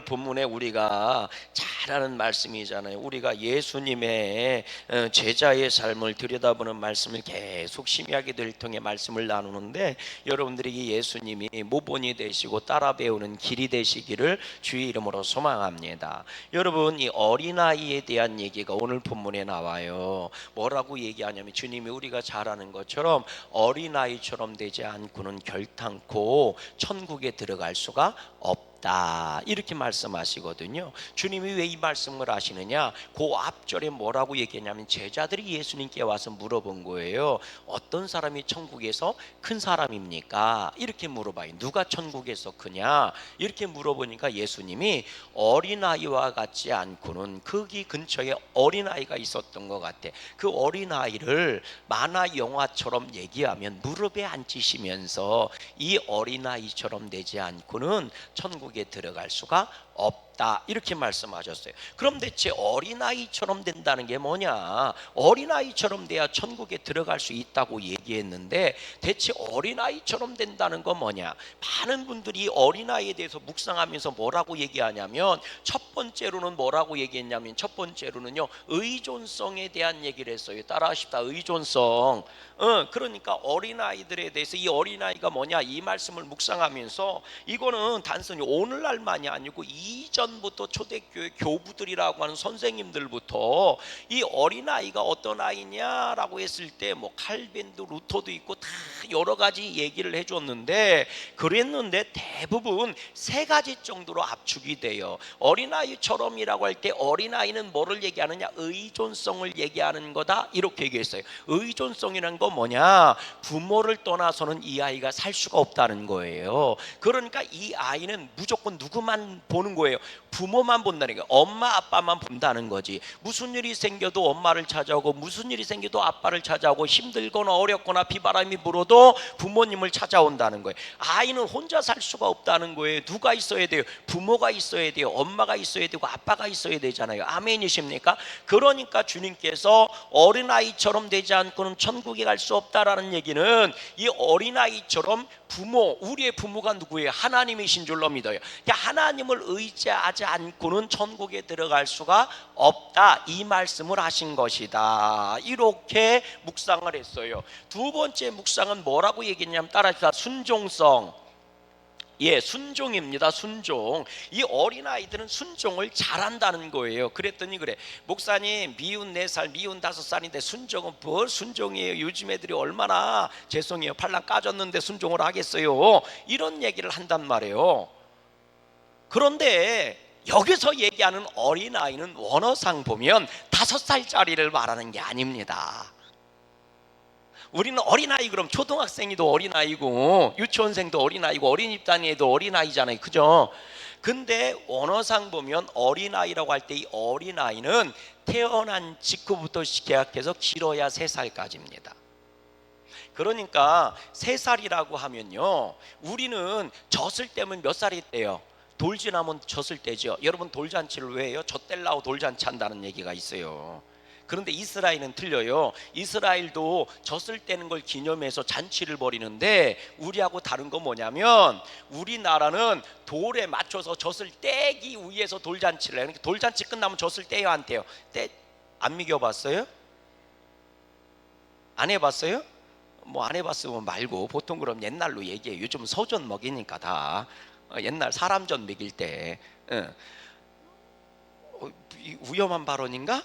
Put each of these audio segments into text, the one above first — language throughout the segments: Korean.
본문에 우리가 잘 아는 말씀이잖아요. 우리가 예수님의 제자의 삶을 들여다보는 말씀을 계속 심야기도를 통해 말씀을 나누는데, 여러분들이 예수님이 모본이 되시고 따라 배우는 길이 되시기를 주의 이름으로 소망합니다. 여러분, 이 어린아이에 대한 얘기가 오늘 본문에 나와요. 뭐라고 얘기하냐면, 주님이 우리가 잘 아는 것처럼 어린아이처럼 되지 않고는 결탄코 천국에 들어갈 수가 없다, 이렇게 말씀하시거든요. 주님이 왜 이 말씀을 하시느냐, 그 앞절에 뭐라고 얘기했냐면, 제자들이 예수님께 와서 물어본 거예요. 어떤 사람이 천국에서 큰 사람입니까? 이렇게 물어봐요. 누가 천국에서 크냐? 이렇게 물어보니까 예수님이 어린아이와 같지 않고는, 거기 근처에 어린아이가 있었던 것 같아. 그 어린아이를 만화 영화처럼 얘기하면 무릎에 앉히시면서 이 어린아이처럼 되지 않고는 천국에 들어갈 수가 없다, 이렇게 말씀하셨어요. 그럼 대체 어린아이처럼 된다는 게 뭐냐? 어린아이처럼 돼야 천국에 들어갈 수 있다고 얘기했는데, 대체 어린아이처럼 된다는 건 뭐냐? 많은 분들이 어린아이에 대해서 묵상하면서 뭐라고 얘기하냐면, 첫 번째로는 뭐라고 얘기했냐면, 첫 번째로는요, 의존성에 대한 얘기를 했어요. 따라하십시다. 의존성. 그러니까 어린아이들에 대해서, 이 어린아이가 뭐냐, 이 말씀을 묵상하면서, 이거는 단순히 오늘날만이 아니고 이전부터 초대교회 교부들이라고 하는 선생님들부터 이 어린아이가 어떤 아이냐라고 했을 때 뭐 칼빈도 루터도 있고 다 여러 가지 얘기를 해줬는데, 그랬는데 대부분 세 가지 정도로 압축이 돼요. 어린아이처럼이라고 할 때 어린아이는 뭐를 얘기하느냐, 의존성을 얘기하는 거다, 이렇게 얘기했어요. 의존성이라는 건 뭐냐, 부모를 떠나서는 이 아이가 살 수가 없다는 거예요. 그러니까 이 아이는 무조건 누구만 보는 거예요? 부모만 본다는 거예요. 엄마 아빠만 본다는 거지. 무슨 일이 생겨도 엄마를 찾아오고, 무슨 일이 생겨도 아빠를 찾아오고, 힘들거나 어렵거나 비바람이 불어도 부모님을 찾아온다는 거예요. 아이는 혼자 살 수가 없다는 거예요. 누가 있어야 돼요? 부모가 있어야 돼요. 엄마가 있어야 되고 아빠가 있어야 되잖아요. 아멘이십니까? 그러니까 주님께서 어린아이처럼 되지 않고는 천국에 갈 수 없다라는 얘기는, 이 어린아이처럼 부모, 우리의 부모가 누구예요? 하나님이신 줄로 믿어요. 하나님을 의지하지 않고는 천국에 들어갈 수가 없다, 이 말씀을 하신 것이다, 이렇게 묵상을 했어요. 두 번째 묵상은 뭐라고 얘기했냐면, 따라합시다. 순종성. 예, 순종입니다. 순종. 이 어린아이들은 순종을 잘한다는 거예요. 그랬더니 그래, 목사님 미운 4살 미운 5살인데 순종은 뭘 순종이에요? 요즘 애들이 얼마나, 죄송해요, 팔랑 까졌는데 순종을 하겠어요? 이런 얘기를 한단 말이에요. 그런데 여기서 얘기하는 어린아이는 원어상 보면 5살짜리를 말하는 게 아닙니다. 우리는 어린아이 그럼 초등학생이도 어린아이고 유치원생도 어린아이고 어린이집 다니는 어린아이잖아요, 그죠? 근데 원어상 보면 어린아이라고 할 때 이 어린아이는 태어난 직후부터 계약해서 길어야 3살까지입니다. 그러니까 3살이라고 하면요, 우리는 젖을 떼면 몇 살이 돼요? 돌 지나면 젖을 떼죠. 여러분, 돌잔치를 왜 해요? 젖 떼려고 돌잔치 한다는 얘기가 있어요. 그런데 이스라엘은 틀려요. 이스라엘도 젖을 떼는 걸 기념해서 잔치를 벌이는데, 우리하고 다른 건 뭐냐면, 우리나라는 돌에 맞춰서 젖을 떼기 위해서 돌잔치를 해요. 돌잔치 끝나면 젖을 떼요, 안 떼요? 안 믿겨봤어요? 안 해봤어요? 뭐 안 해봤으면 말고, 보통 그럼 옛날로 얘기해요. 요즘 소전 먹이니까 다. 옛날 사람전 먹일 때. 위험한 발언인가?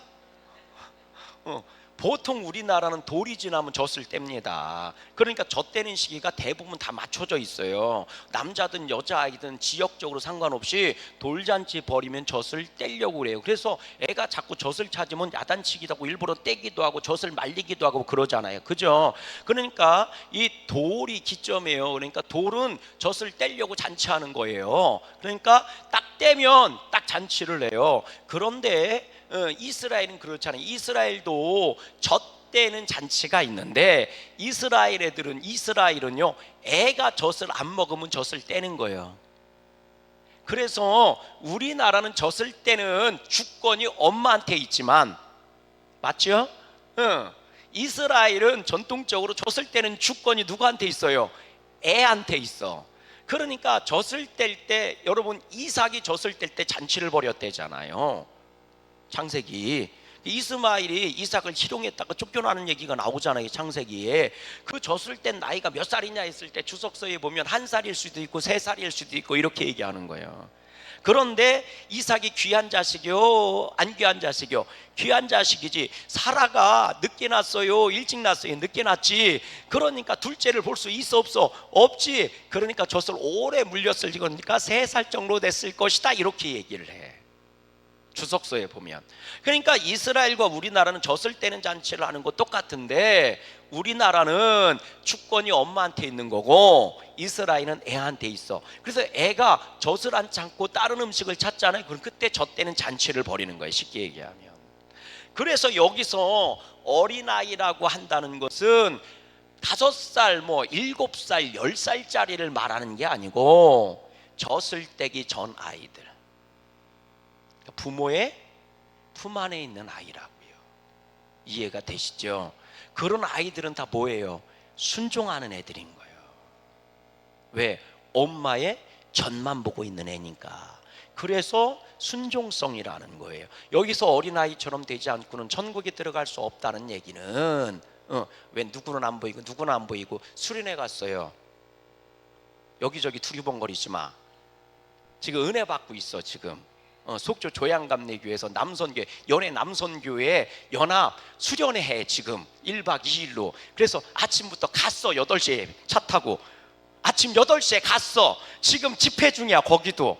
보통 우리나라는 돌이 지나면 젖을 뗍니다. 그러니까 젖 떼는 시기가 대부분 다 맞춰져 있어요. 남자든 여자아이든 지역적으로 상관없이 돌잔치 벌이면 젖을 떼려고 그래요. 그래서 애가 자꾸 젖을 찾으면 야단치기도 하고 일부러 떼기도 하고 젖을 말리기도 하고 그러잖아요, 그죠? 그러니까 이 돌이 기점이에요. 그러니까 돌은 젖을 떼려고 잔치하는 거예요. 그러니까 딱 떼면 딱 잔치를 해요. 그런데 이스라엘은 그렇잖아요. 이스라엘도 젖 떼는 잔치가 있는데, 이스라엘은요, 애가 젖을 안 먹으면 젖을 떼는 거예요. 그래서 우리나라는 젖을 떼는 주권이 엄마한테 있지만, 맞죠? 이스라엘은 전통적으로 젖을 떼는 주권이 누구한테 있어요? 애한테 있어. 그러니까 젖을 뗄 때, 여러분 이삭이 젖을 뗄 때 잔치를 벌였대잖아요. 창세기. 이스마엘이 이삭을 희롱했다가 쫓겨나는 얘기가 나오잖아요. 창세기에. 그 젖을 땐 나이가 몇 살이냐 했을 때 주석서에 보면 1살일 수도 있고 3살일 수도 있고 이렇게 얘기하는 거예요. 그런데 이삭이 귀한 자식이요, 안 귀한 자식이요? 귀한 자식이지. 사라가 늦게 낳았어요, 일찍 낳았어요? 늦게 낳았지. 그러니까 둘째를 볼 수 있어, 없어? 없지. 그러니까 젖을 오래 물렸을 거니까 3살 정도 됐을 것이다, 이렇게 얘기를 해, 주석서에 보면. 그러니까 이스라엘과 우리나라는 젖을 떼는 잔치를 하는 거 똑같은데, 우리나라는 주권이 엄마한테 있는 거고 이스라엘은 애한테 있어. 그래서 애가 젖을 안 참고 다른 음식을 찾잖아요. 그럼 그때 젖 떼는 잔치를 벌이는 거예요, 쉽게 얘기하면. 그래서 여기서 어린아이라고 한다는 것은 5살, 7살, 10살짜리를 말하는 게 아니고 젖을 떼기 전 아이들, 부모의 품 안에 있는 아이라고요. 이해가 되시죠? 그런 아이들은 다 뭐예요? 순종하는 애들인 거예요. 왜? 엄마의 젖만 보고 있는 애니까. 그래서 순종성이라는 거예요. 여기서 어린아이처럼 되지 않고는 천국에 들어갈 수 없다는 얘기는, 왜 누구는 안 보이고 누구는 안 보이고 수련회 갔어요. 여기저기 두리번거리지 마. 지금 은혜 받고 있어. 지금 속초 조양감리교회에서 남선교회, 연해 남선교회 연합 수련회 해, 지금 1박 2일로. 그래서 아침부터 갔어. 8시에 차 타고 아침 8시에 갔어. 지금 집회 중이야. 거기도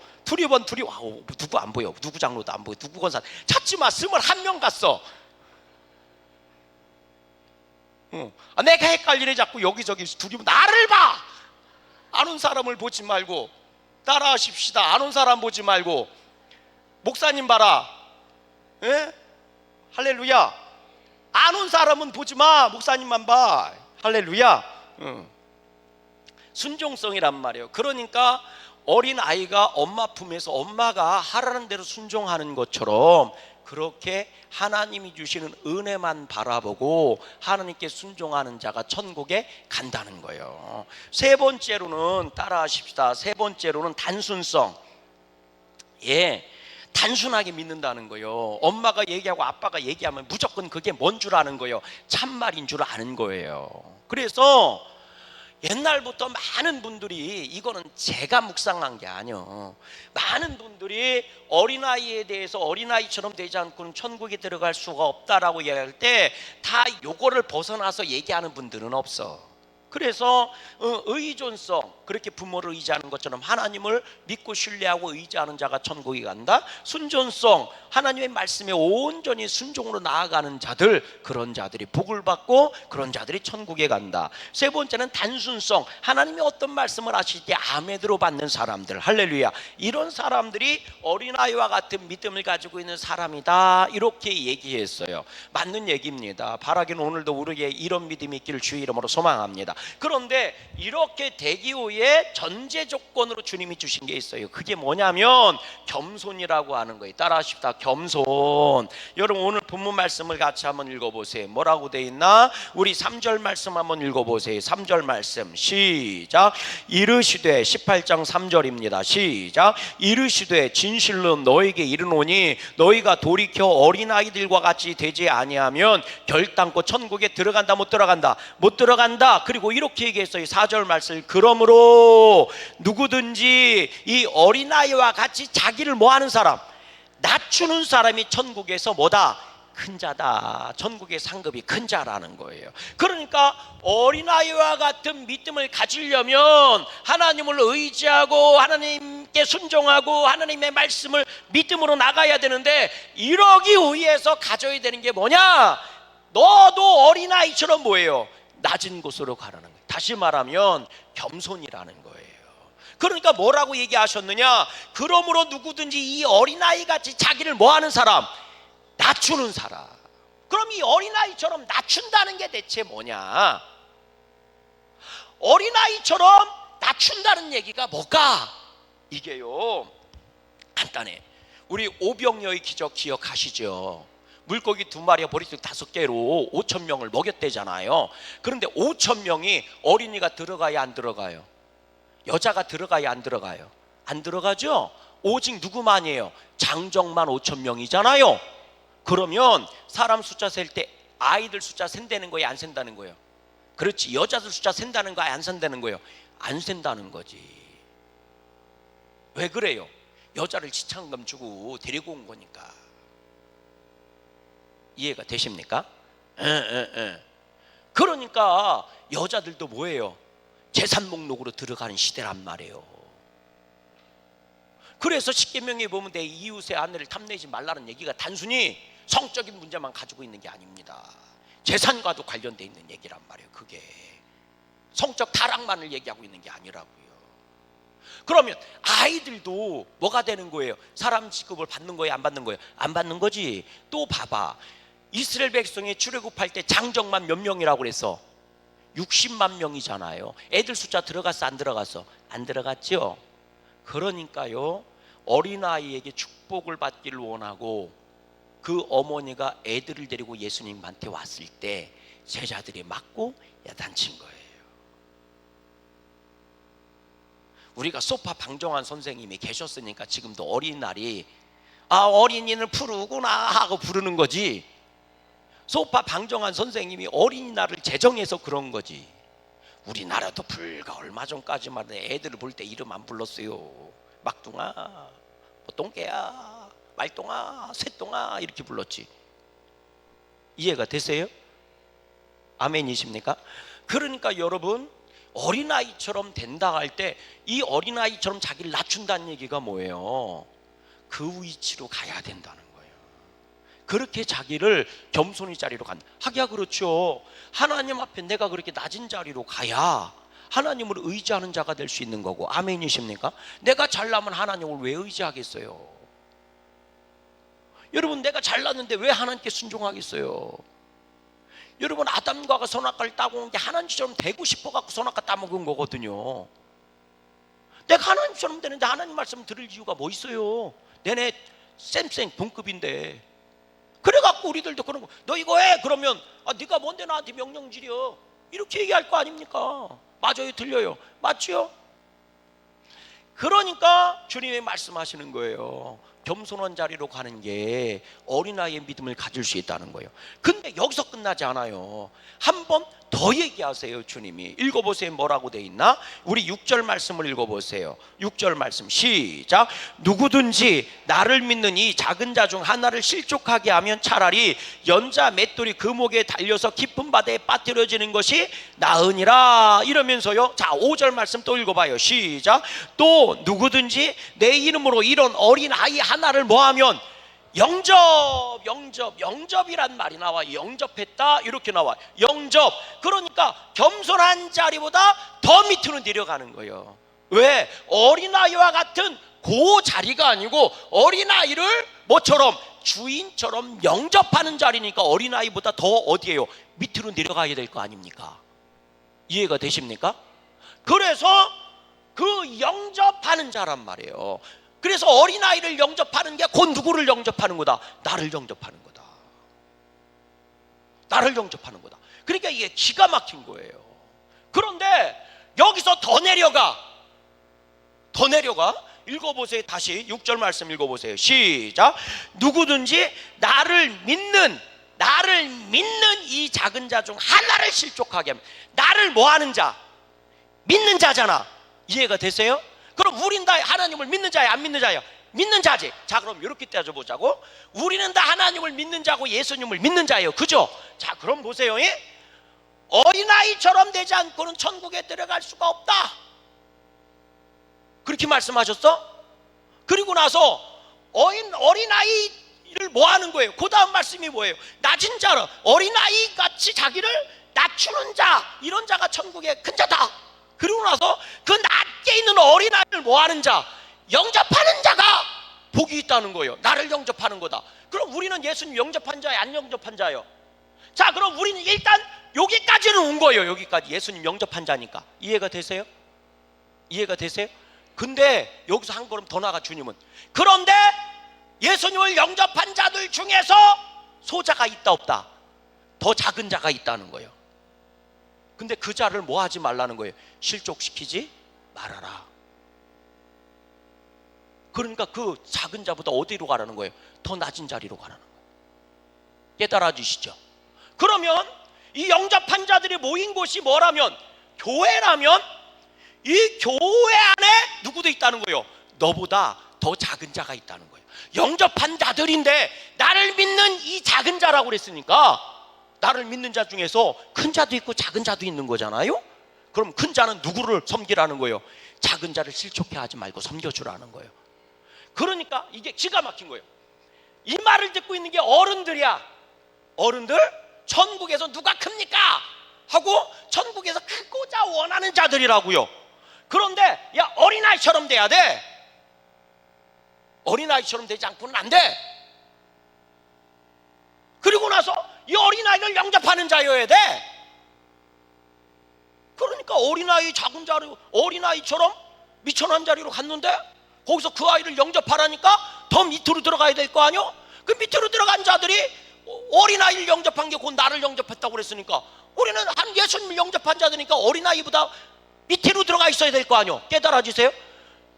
와우, 누구 안 보여, 누구 장로도 안 보여, 누구 권사 찾지 마. 21명 갔어. 내가 헷갈리네. 자꾸 여기저기 나를 봐. 안 온 사람을 보지 말고 따라하십시다. 안 온 사람 보지 말고. 목사님 봐라. 예? 할렐루야. 안 온 사람은 보지 마. 목사님만 봐. 할렐루야. 순종성이란 말이에요. 그러니까 어린 아이가 엄마 품에서 엄마가 하라는 대로 순종하는 것처럼, 그렇게 하나님이 주시는 은혜만 바라보고 하나님께 순종하는 자가 천국에 간다는 거예요. 세 번째로는, 따라하십시다. 세 번째로는 단순성. 예, 단순하게 믿는다는 거예요. 엄마가 얘기하고 아빠가 얘기하면 무조건 그게 뭔 줄 아는 거예요. 참말인 줄 아는 거예요. 그래서 옛날부터 많은 분들이, 이거는 제가 묵상한 게 아니에요, 많은 분들이 어린아이에 대해서 어린아이처럼 되지 않고는 천국에 들어갈 수가 없다라고 얘기할 때 다 요거를 벗어나서 얘기하는 분들은 없어. 그래서 의존성, 그렇게 부모를 의지하는 것처럼 하나님을 믿고 신뢰하고 의지하는 자가 천국에 간다. 순전성, 하나님의 말씀에 온전히 순종으로 나아가는 자들, 그런 자들이 복을 받고 그런 자들이 천국에 간다. 세 번째는 단순성, 하나님이 어떤 말씀을 하실 때 아멘으로 받는 사람들, 할렐루야. 이런 사람들이 어린아이와 같은 믿음을 가지고 있는 사람이다, 이렇게 얘기했어요. 맞는 얘기입니다. 바라기는 오늘도 우리에게 이런 믿음이 있기를 주의 이름으로 소망합니다. 그런데 이렇게 되기 위해 전제 조건으로 주님이 주신 게 있어요. 그게 뭐냐면 겸손이라고 하는 거예요. 따라하십시다. 겸손. 여러분 오늘 본문 말씀을 같이 한번 읽어보세요. 뭐라고 돼 있나? 우리 3절 말씀 한번 읽어보세요. 3절 말씀 시작. 이르시되, 18장 3절입니다. 시작. 이르시되 진실로 너에게 이르노니 너희가 돌이켜 어린아이들과 같이 되지 아니하면 결단코 천국에 들어간다, 못 들어간다? 못 들어간다. 그리고 이렇게 얘기했어요. 4절 말씀. 그러므로 누구든지 이 어린아이와 같이 자기를 뭐하는 사람, 낮추는 사람이 천국에서 뭐다? 큰 자다. 천국의 상급이 큰 자라는 거예요. 그러니까 어린아이와 같은 믿음을 가지려면 하나님을 의지하고 하나님께 순종하고 하나님의 말씀을 믿음으로 나가야 되는데, 이러기 위해서 가져야 되는 게 뭐냐? 너도 어린아이처럼 뭐예요? 낮은 곳으로 가라는 거예요. 다시 말하면 겸손이라는 거예요. 그러니까 뭐라고 얘기하셨느냐? 그러므로 누구든지 이 어린아이 같이 자기를 뭐하는 사람? 낮추는 사람. 그럼 이 어린아이처럼 낮춘다는 게 대체 뭐냐? 어린아이처럼 낮춘다는 얘기가 뭘까? 이게요, 간단해. 우리 오병이어의 기적 기억하시죠? 물고기 2마리와 보리떡 5개로 5,000명을 먹였대잖아요. 그런데 5,000명이 어린이가 들어가야 안 들어가요? 여자가 들어가야 안 들어가요? 안 들어가죠? 오직 누구만이에요? 장정만 5천 명이잖아요. 그러면 사람 숫자 셀 때 아이들 숫자 센다는 거예요, 안 센다는 거예요? 그렇지. 여자들 숫자 센다는 거야, 안 센다는 거예요? 안 센다는 거지. 왜 그래요? 여자를 지참금 주고 데리고 온 거니까. 이해가 되십니까? 그러니까 여자들도 뭐예요? 재산 목록으로 들어가는 시대란 말이에요. 그래서 십계명에 보면 내 이웃의 아내를 탐내지 말라는 얘기가 단순히 성적인 문제만 가지고 있는 게 아닙니다. 재산과도 관련되어 있는 얘기란 말이에요. 그게 성적 타락만을 얘기하고 있는 게 아니라고요. 그러면 아이들도 뭐가 되는 거예요? 사람 취급을 받는 거예요, 안 받는 거예요? 안 받는 거지. 또 봐봐, 이스라엘 백성이 출애굽할 때 장정만 몇 명이라고 그랬어? 60만 명이잖아요. 애들 숫자 들어갔어, 안 들어갔어? 안 들어갔죠. 그러니까요, 어린아이에게 축복을 받기를 원하고 그 어머니가 애들을 데리고 예수님한테 왔을 때 제자들이 맞고 야단친 거예요. 우리가 소파 방정환 선생님이 계셨으니까 지금도 어린날이 어린이는 푸르구나 하고 부르는 거지, 소파 방정환 선생님이 어린이날을 제정해서 그런 거지. 우리나라도 불과 얼마 전까지만 애들을 볼 때 이름 안 불렀어요. 막둥아, 뭐 똥개야, 말똥아, 새똥아 이렇게 불렀지. 이해가 되세요? 아멘이십니까? 그러니까 여러분, 어린아이처럼 된다 할 때 이 어린아이처럼 자기를 낮춘다는 얘기가 뭐예요? 그 위치로 가야 된다는 거예요. 그렇게 자기를 겸손히 자리로 간다. 하기야 그렇죠. 하나님 앞에 내가 그렇게 낮은 자리로 가야 하나님을 의지하는 자가 될 수 있는 거고. 아멘이십니까? 내가 잘나면 하나님을 왜 의지하겠어요? 여러분, 내가 잘났는데 왜 하나님께 순종하겠어요? 여러분, 아담과 선악과를 따고 온 게 하나님처럼 되고 싶어갖고 선악과 따먹은 거거든요. 내가 하나님처럼 되는데 하나님 말씀 들을 이유가 뭐 있어요? 내내 쌤쌤 동급인데. 그래갖고 우리들도 그런 거, 너 이거 해! 그러면 네가 뭔데 나한테 명령 지려? 이렇게 얘기할 거 아닙니까? 맞아요, 들려요? 맞죠? 그러니까 주님이 말씀하시는 거예요. 겸손한 자리로 가는 게 어린아이의 믿음을 가질 수 있다는 거예요. 근데 여기서 끝나지 않아요. 한 번 더 얘기하세요. 주님이 읽어보세요. 뭐라고 돼 있나? 우리 6절 말씀을 읽어보세요. 6절 말씀 시작. 누구든지 나를 믿는 이 작은 자 중 하나를 실족하게 하면 차라리 연자 맷돌이 그 목에 달려서 깊은 바다에 빠뜨려지는 것이 나으니라. 이러면서요, 자 5절 말씀 또 읽어봐요. 시작. 또 누구든지 내 이름으로 이런 어린 아이 하나를 뭐하면, 영접이란 말이 나와. 영접했다 이렇게 나와. 영접. 그러니까 겸손한 자리보다 더 밑으로 내려가는 거예요. 왜? 어린아이와 같은 그 자리가 아니고 어린아이를 뭐처럼, 주인처럼 영접하는 자리니까 어린아이보다 더 어디예요? 밑으로 내려가야 될 거 아닙니까? 이해가 되십니까? 그래서 그 영접하는 자란 말이에요. 그래서 어린아이를 영접하는 게 곧 누구를 영접하는 거다? 나를 영접하는 거다. 나를 영접하는 거다. 그러니까 이게 기가 막힌 거예요. 그런데 여기서 더 내려가. 읽어보세요. 다시 6절 말씀 읽어보세요. 시작. 누구든지 나를 믿는 이 작은 자 중 하나를 실족하게 하면, 나를 뭐하는 자? 믿는 자잖아. 이해가 되세요? 그럼 우린 다 하나님을 믿는 자야, 안 믿는 자야? 믿는 자지. 자, 그럼 이렇게 따져보자고. 우리는 다 하나님을 믿는 자고 예수님을 믿는 자예요. 그죠? 자, 그럼 보세요. 어린아이처럼 되지 않고는 천국에 들어갈 수가 없다. 그렇게 말씀하셨어? 그리고 나서 어린아이를 뭐 하는 거예요? 그 다음 말씀이 뭐예요? 낮은 자로, 어린아이 같이 자기를 낮추는 자, 이런 자가 천국의 큰 자다. 그리고 나서 그 낮게 있는 어린아이를 뭐 하는 자? 영접하는 자가 복이 있다는 거예요. 나를 영접하는 거다. 그럼 우리는 예수님 영접한 자예요, 안 영접한 자예요? 자, 그럼 우리는 일단 여기까지는 온 거예요. 여기까지 예수님 영접한 자니까. 이해가 되세요? 이해가 되세요? 근데 여기서 한 걸음 더 나가 주님은, 그런데 예수님을 영접한 자들 중에서 소자가 있다 없다? 더 작은 자가 있다는 거예요. 근데 그 자를 뭐 하지 말라는 거예요? 실족시키지 말아라. 그러니까 그 작은 자보다 어디로 가라는 거예요? 더 낮은 자리로 가라는 거예요. 깨달아 주시죠? 그러면 이 영접한 자들이 모인 곳이 뭐라면, 교회라면, 이 교회 안에 누구도 있다는 거예요? 너보다 더 작은 자가 있다는 거예요. 영접한 자들인데 나를 믿는 이 작은 자라고 그랬으니까, 나를 믿는 자 중에서 큰 자도 있고 작은 자도 있는 거잖아요. 그럼 큰 자는 누구를 섬기라는 거예요? 작은 자를 실족해 하지 말고 섬겨주라는 거예요. 그러니까 이게 기가 막힌 거예요. 이 말을 듣고 있는 게 어른들이야. 어른들, 천국에서 누가 큽니까? 하고 천국에서 크고자 원하는 자들이라고요. 그런데 야, 어린아이처럼 돼야 돼. 어린아이처럼 되지 않고는 안 돼. 그리고 나서 이 어린아이를 영접하는 자여야 돼. 그러니까 어린아이 작은 자리, 어린아이처럼 미천한 자리로 갔는데 거기서 그 아이를 영접하라니까 더 밑으로 들어가야 될 거 아니요? 그 밑으로 들어간 자들이 어린아이를 영접한 게 곧 나를 영접했다고 그랬으니까, 우리는 한 예수님을 영접한 자들이니까 어린아이보다 밑으로 들어가 있어야 될 거 아니요? 깨달아 주세요?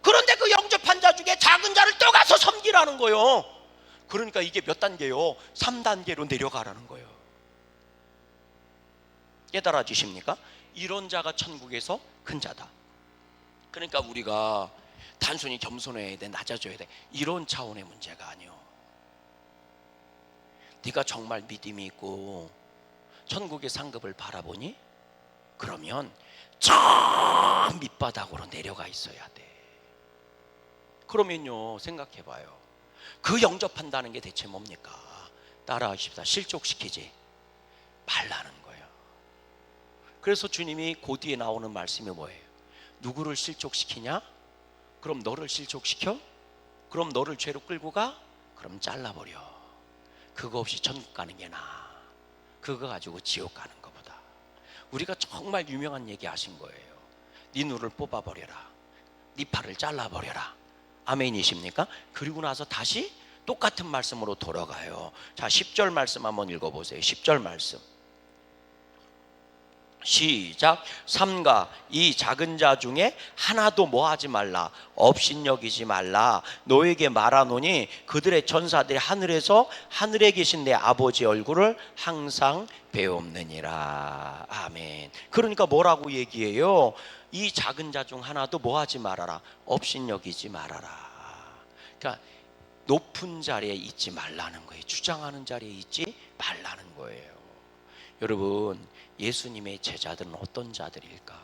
그런데 그 영접한 자 중에 작은 자를 또 가서 섬기라는 거예요. 그러니까 이게 몇 단계요? 3단계로 내려가라는 거예요. 깨달아 주십니까? 이런 자가 천국에서 큰 자다. 그러니까 우리가 단순히 겸손해야 돼, 낮아져야 돼, 이런 차원의 문제가 아니요. 네가 정말 믿음이 있고 천국의 상급을 바라보니? 그러면 저 밑바닥으로 내려가 있어야 돼. 그러면요, 생각해봐요. 그 영접한다는 게 대체 뭡니까? 따라하십시다. 실족시키지 말라는 거예요. 그래서 주님이 그 뒤에 나오는 말씀이 뭐예요? 누구를 실족시키냐? 그럼 너를 실족시켜? 그럼 너를 죄로 끌고 가? 그럼 잘라버려. 그거 없이 천국 가는 게 나아. 그거 가지고 지옥 가는 것보다. 우리가 정말 유명한 얘기 하신 거예요. 네 눈을 뽑아버려라, 네 팔을 잘라버려라. 아멘이십니까? 그리고 나서 다시 똑같은 말씀으로 돌아가요. 자, 10절 말씀 한번 읽어보세요. 10절 말씀 시작. 삼가 이 작은 자 중에 하나도 뭐하지 말라, 업신여기지 말라. 너에게 말하노니 그들의 전사들이 하늘에서 하늘에 계신 내 아버지 얼굴을 항상 배옵느니라. 아멘. 그러니까 뭐라고 얘기해요? 이 작은 자 중 하나도 뭐하지 말아라, 업신여기지 말아라. 그러니까 높은 자리에 있지 말라는 거예요. 주장하는 자리에 있지 말라는 거예요. 여러분, 예수님의 제자들은 어떤 자들일까?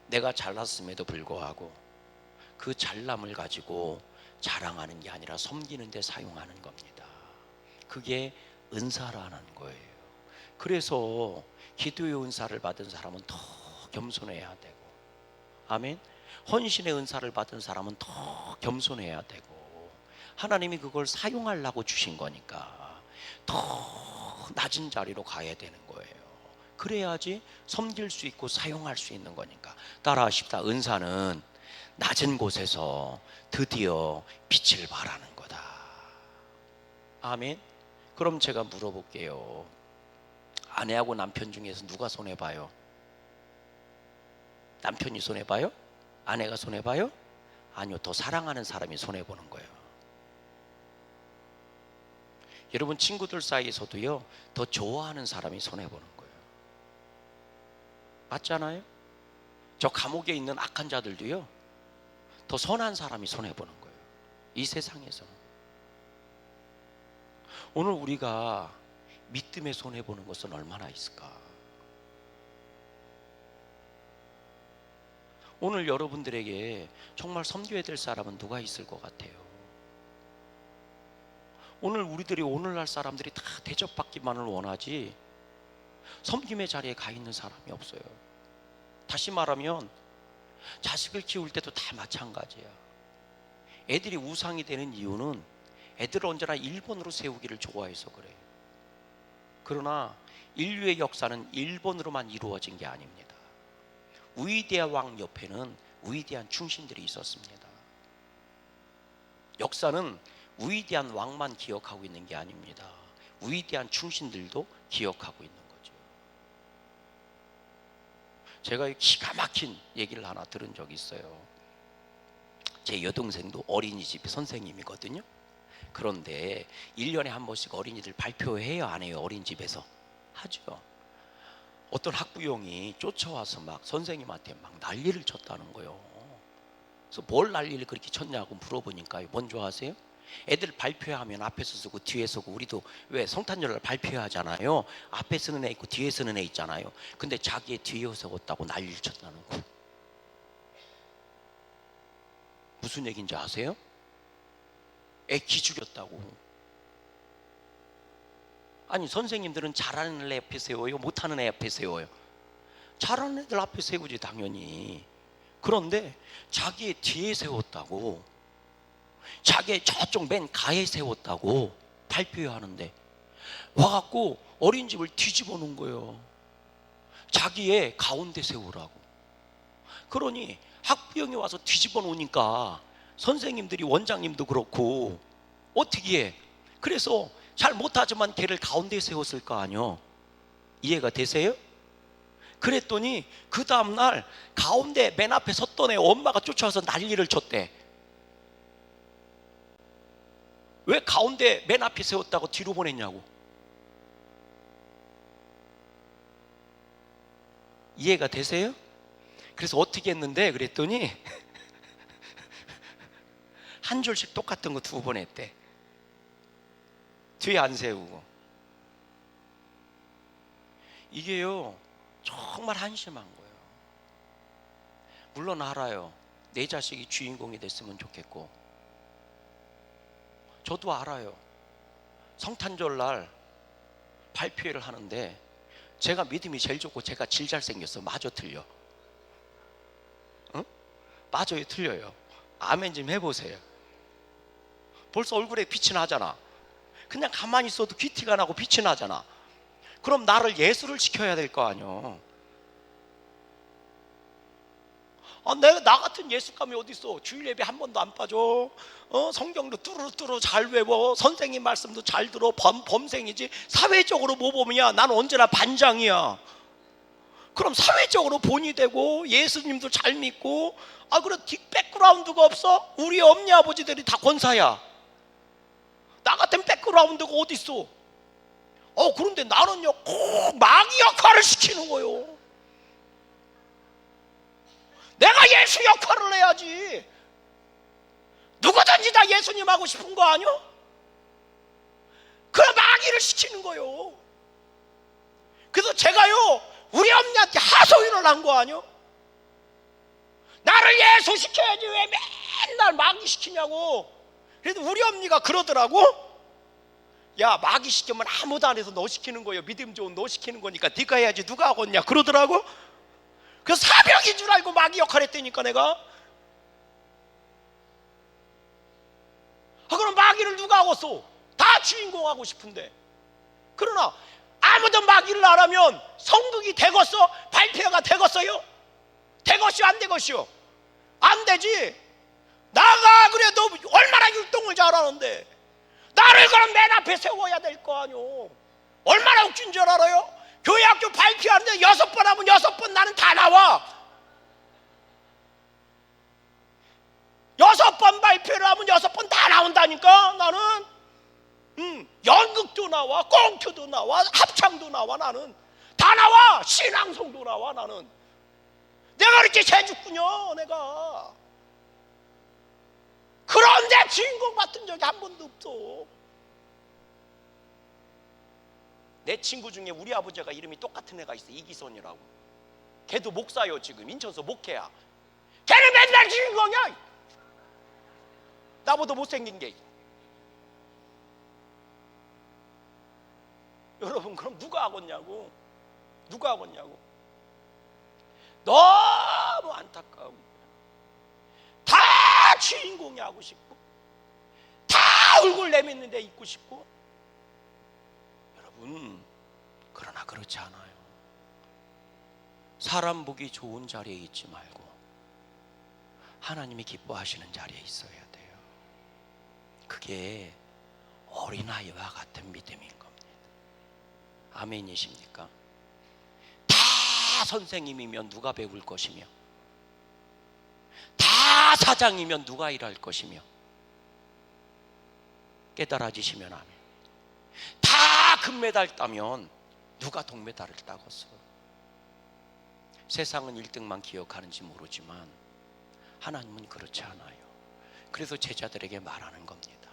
내가 잘났음에도 불구하고 그 잘남을 가지고 자랑하는 게 아니라 섬기는 데 사용하는 겁니다. 그게 은사라는 거예요. 그래서 기도의 은사를 받은 사람은 더 겸손해야 되고, 아멘. 헌신의 은사를 받은 사람은 더 겸손해야 되고, 하나님이 그걸 사용하려고 주신 거니까 더 낮은 자리로 가야 되는 거예요. 그래야지 섬길 수 있고 사용할 수 있는 거니까. 따라하십시다. 은사는 낮은 곳에서 드디어 빛을 발하는 거다. 아멘. 그럼 제가 물어볼게요. 아내하고 남편 중에서 누가 손해봐요? 남편이 손해봐요? 아내가 손해봐요? 아니요, 더 사랑하는 사람이 손해보는 거예요. 여러분, 친구들 사이에서도요, 더 좋아하는 사람이 손해보는 거예요. 맞잖아요? 저 감옥에 있는 악한 자들도요, 더 선한 사람이 손해보는 거예요. 이 세상에서. 오늘 우리가 믿음에 손해보는 것은 얼마나 있을까? 오늘 여러분들에게 정말 섬겨야 될 사람은 누가 있을 것 같아요? 오늘 우리들이, 오늘날 사람들이 다 대접받기만을 원하지 섬김의 자리에 가 있는 사람이 없어요. 다시 말하면 자식을 키울 때도 다 마찬가지야. 애들이 우상이 되는 이유는 애들을 언제나 1번으로 세우기를 좋아해서 그래요. 그러나 인류의 역사는 1번으로만 이루어진 게 아닙니다. 위대한 왕 옆에는 위대한 충신들이 있었습니다. 역사는 위대한 왕만 기억하고 있는 게 아닙니다. 위대한 충신들도 기억하고 있는 거죠. 제가 기가 막힌 얘기를 하나 들은 적이 있어요. 제 여동생도 어린이집 선생님이거든요. 그런데 1년에 한 번씩 어린이들 발표해요, 안 해요? 어린이집에서 하죠. 어떤 학부형이 쫓아와서 막 선생님한테 막 난리를 쳤다는 거예요. 그래서 뭘 난리를 그렇게 쳤냐고 물어보니까 뭔지 아세요? 애들 발표하면 앞에서 쓰고 뒤에 서고, 우리도 왜 성탄절날 발표하잖아요. 앞에 쓰는 애 있고 뒤에 쓰는 애 있잖아요. 근데 자기의 뒤에 세웠다고 난리를 쳤다는 거. 무슨 얘기인지 아세요? 애 기죽였다고. 아니, 선생님들은 잘하는 애 앞에 세워요, 못하는 애 앞에 세워요? 잘하는 애들 앞에 세우지 당연히. 그런데 자기의 뒤에 세웠다고, 자기의 저쪽 맨 가에 세웠다고 발표하는데 와갖고 어린이집을 뒤집어 놓은 거예요. 자기의 가운데 세우라고. 그러니 학부형이 와서 뒤집어 놓으니까 선생님들이, 원장님도 그렇고 어떻게 해? 그래서 잘 못하지만 걔를 가운데 세웠을 거 아니요. 이해가 되세요? 그랬더니 그 다음날 가운데 맨 앞에 섰던 애 엄마가 쫓아와서 난리를 쳤대. 왜 가운데 맨 앞에 세웠다고 뒤로 보냈냐고. 이해가 되세요? 그래서 어떻게 했는데 그랬더니 한 줄씩 똑같은 거 2번 했대. 뒤에 안 세우고. 이게요 정말 한심한 거예요. 물론 알아요, 내 자식이 주인공이 됐으면 좋겠고, 저도 알아요. 성탄절날 발표회를 하는데 제가 믿음이 제일 좋고 제가 제일 잘생겼어. 마저 틀려. 응? 맞아요, 틀려요. 아멘 좀 해보세요. 벌써 얼굴에 빛이 나잖아. 그냥 가만히 있어도 귀티가 나고 빛이 나잖아. 그럼 나를 예술을 시켜야 될 거 아니야. 내가 나 같은 예술감이 어디 있어? 주일 예배 한 번도 안 빠져. 성경도 뚜루뚜루 잘 외워. 선생님 말씀도 잘 들어. 범생이지. 사회적으로 뭐 보면 나는 언제나 반장이야. 그럼 사회적으로 본이 되고 예수님도 잘 믿고, 그래 백그라운드가 없어? 우리 엄니 아버지들이 다 권사야. 나 같은 백그라운드가 어디 있어? 그런데 나는요 꼭 마귀 역할을 시키는 거예요. 내가 예수 역할을 해야지. 누구든지 다 예수님 하고 싶은 거 아니요? 그럼 마귀를 시키는 거예요. 그래서 제가요 우리 엄니한테 하소연을 한 거 아니요? 나를 예수 시켜야지 왜 맨날 마귀 시키냐고. 그래도 우리 엄니가 그러더라고. 야, 마귀 시키면 아무도 안 해서 너 시키는 거예요. 믿음 좋은 너 시키는 거니까 네가 해야지 누가 하겠냐 그러더라고. 그래서 사명인 줄 알고 마귀 역할 했다니까 내가. 그럼 마귀를 누가 하겠어? 다 주인공 하고 싶은데. 그러나 아무도 마귀를 안 하면 성극이 되겠어? 발표가 되겠어요? 되겠어요 안 되겠어요? 안 되지. 나가 그래도 얼마나 율동을 잘하는데 나를 그럼 맨 앞에 세워야 될 거 아니오. 얼마나 웃긴 줄 알아요? 교회 학교 발표하는데 6번 하면 6번 나는 다 나와. 6번 발표를 하면 6번 다 나온다니까. 나는 연극도 나와, 꽁트도 나와, 합창도 나와. 나는 다 나와. 신앙송도 나와. 나는 내가 그렇게 재주꾼이야 내가. 그런데 주인공 맡은 적이 한 번도 없어. 내 친구 중에 우리 아버지가 이름이 똑같은 애가 있어. 이기선이라고. 걔도 목사요. 지금 인천서 목회야. 걔는 맨날 주인공이야. 나보다 못생긴 게. 여러분 그럼 누가 하겠냐고. 누가 하겠냐고. 너무 안타까운 거야. 다 주인공이 하고 싶고 다 얼굴 내밀는 데 있고 싶고. 여러분 그러나 그렇지 않아요. 사람 보기 좋은 자리에 있지 말고 하나님이 기뻐하시는 자리에 있어야 돼요. 그게 어린아이와 같은 믿음인 겁니다. 아멘이십니까? 다 선생님이면 누가 배울 것이며, 다 사장이면 누가 일할 것이며, 깨달아지시면 아멘. 다 금메달 따면 누가 동메달을 따겠어? 세상은 1등만 기억하는지 모르지만 하나님은 그렇지 않아요. 그래서 제자들에게 말하는 겁니다.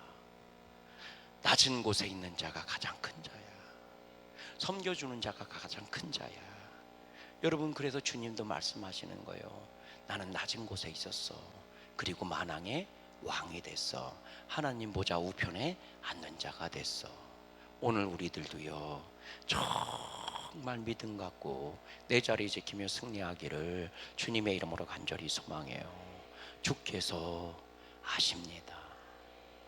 낮은 곳에 있는 자가 가장 큰 자야. 섬겨주는 자가 가장 큰 자야. 여러분, 그래서 주님도 말씀하시는 거예요. 나는 낮은 곳에 있었어. 그리고 만왕의 왕이 됐어. 하나님 보좌 우편에 앉는 자가 됐어. 오늘 우리들도요, 정말 믿음 갖고 내 자리 지키며 승리하기를 주님의 이름으로 간절히 소망해요. 주께서 아십니다.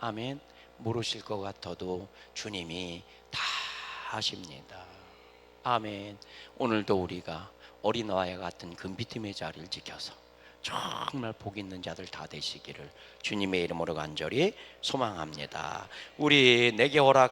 아멘. 모르실 것 같아도 주님이 다 아십니다. 아멘. 오늘도 우리가 어린아이와 같은 금비팀의 자리를 지켜서 정말 복 있는 자들 다 되시기를 주님의 이름으로 간절히 소망합니다. 우리 내게 허락